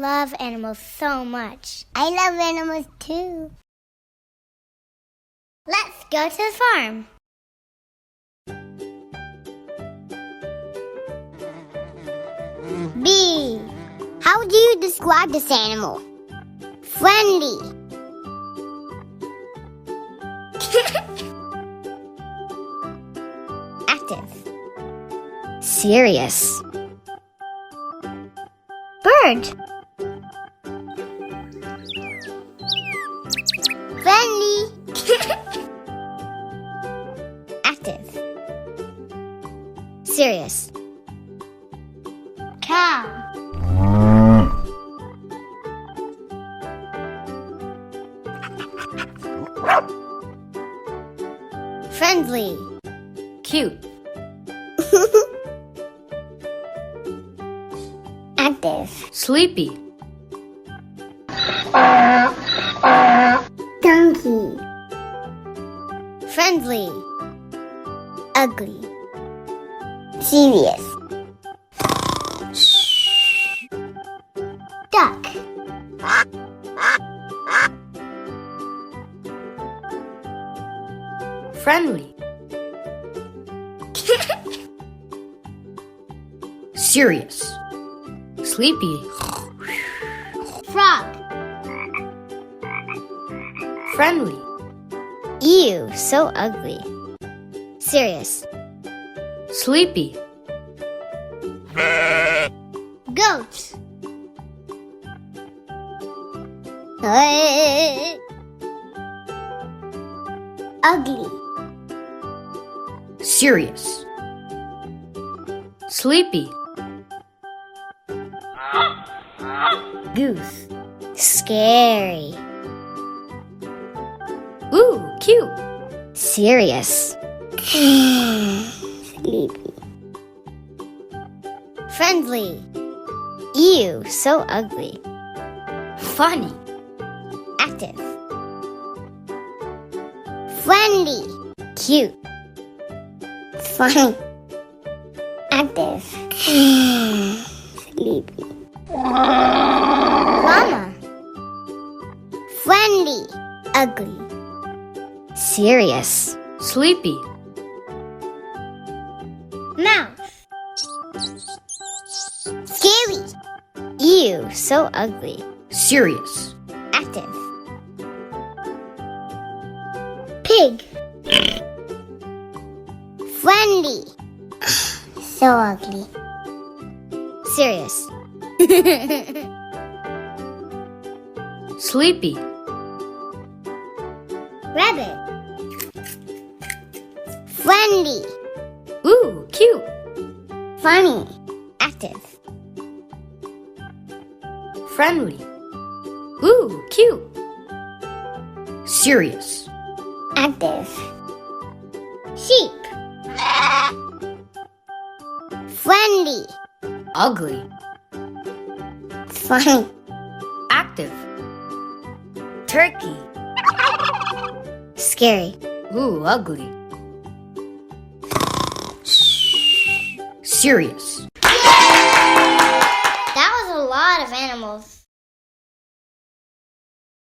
love animals so much. I love animals too. Let's go to the farm. B. How do you describe this animal? Friendly. Active. Serious. Bird. Friendly. Active. Serious. Cow. Friendly. Cute. Active. Sleepy. Donkey. Friendly. Ugly. Serious. Duck. Friendly. Serious. Sleepy. Frog. Friendly. Ew, so ugly. Serious. Sleepy. Goat. Ugly. Serious. Sleepy. Goose. Scary. Ooh, cute. Serious. Sleepy. Friendly. Ew, so ugly. Funny. Active. Friendly. Cute. Funny. Active. Sleepy. Llama. Friendly. Ugly. Serious. Sleepy. Mouse. Scary. Ew, so ugly. Serious. Active. Pig. Friendly. So ugly. Serious. Sleepy. Rabbit. Friendly. Ooh, cute. Funny. Active. Friendly. Ooh, cute. Serious. Active. Sheep. Friendly. Ugly. Funny. Active. Turkey. Scary. Ooh, ugly. Serious. That was a lot of animals.